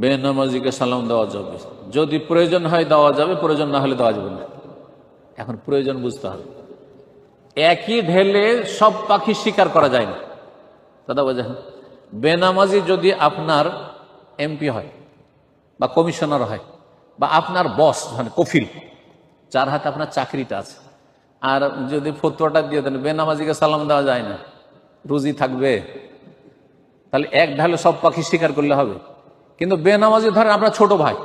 বেনামাজিকে সালাম দেওয়া যাবে, যদি প্রয়োজন হয় দেওয়া যাবে, প্রয়োজন না হলে দেওয়া যাবে না। এখন প্রয়োজন বুঝতে হবে। একই ঢেলে সব পাখি শিকার করা যায় না দাদা বোঝেন। বেনামাজি যদি আপনার এমপি হয় বা কমিশনার হয় বা আপনার বস মানে কফিল, যার হাতে আপনার চাকরিটা আছে, আর যদি ফতোয়াটা দিয়ে দেন বেনামাজিকে সালাম দেওয়া যায় না, রুজি থাকবে? তাহলে এক ঢালে সব পাখি শিকার করলে হবে। কিন্তু বেনামাজি ধরেন আপনার ছোট ভাই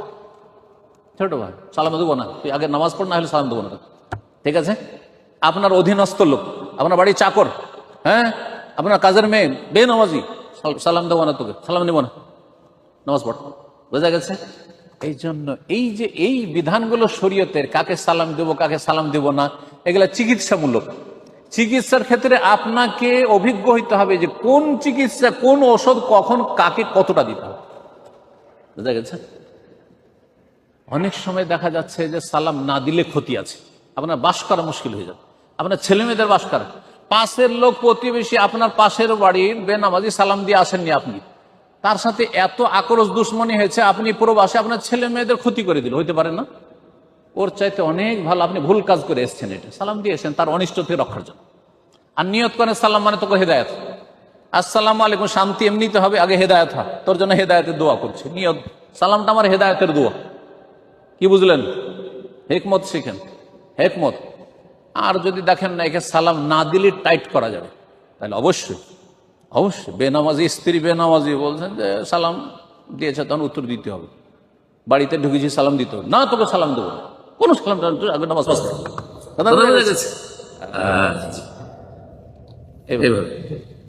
সালাম দেবো না, তুই আগে নামাজ পড়, না হলে সালাম দেবো না, ঠিক আছে? আপনার অধীনস্থ লোক, আপনার বাড়ির চাকর, হ্যাঁ, আপনার কাজের মেয়ে বেনামাজি, সালাম দেবো না, তোকে সালাম দেবো না, নামাজ পড়। বোঝা গেছে? এই জন্য এই যে এই বিধানগুলো শরীয়তের, কাকে সালাম দেবো কাকে সালাম দেবো না, এগুলা চিকিৎসামূলক। চিকিৎসার ক্ষেত্রে আপনাকে অভিজ্ঞ হইতে হবে যে কোন চিকিৎসা, কোন ওষুধ কখন কাকে কতটা দিতে হবে। বোঝা গেছে? অনেক সময় দেখা যাচ্ছে যে সালাম না দিলে ক্ষতি আছে, আপনার বাস করা মুশকিল হয়ে যাবে, আপনার ছেলে মেয়েদের বাস করা। পাশের লোক প্রতিবেশী আপনার পাশের বাড়ির বেনামাজি, সালাম দিয়ে আসেননি আপনি, তার সাথে এত আক্রোশ দুশ্মনী হয়েছে, আপনি প্রবাসে আপনার ছেলে মেয়েদের ক্ষতি করে দিল, হইতে পারে না? ওর চাইতে অনেক ভালো আপনি ভুল কাজ করে এসছেন, এটা সালাম দিয়ে এসেছেন তার অনিষ্ট থেকে রক্ষার জন্য। আর নিয়ত করেন সালাম মানে তোকে হেদায়েত, আসসালামু আলাইকুম, শান্তি এমনিতে হবে, আগে হেদায়েত হয়, তোর জন্য হেদায়েতের দোয়া করছে। নিয়ত, সালামটা আমার হেদায়েতের দোয়া। কি বুঝলেন? হেকমত শিখেন, হেকমত। আর যদি দেখেন না একে সালাম না দিলে টাইট করা যাবে, তাহলে অবশ্যই বেনামাজি স্ত্রী বেনামাজি বলছেন যে সালাম দিয়েছে, তখন উত্তর দিতে হবে। বাড়িতে ঢুকেছি সালাম দিতে হবে না, তোকে সালাম দেবো না, কোন সালাম, আগে নামাজ পড়ো। এভাবে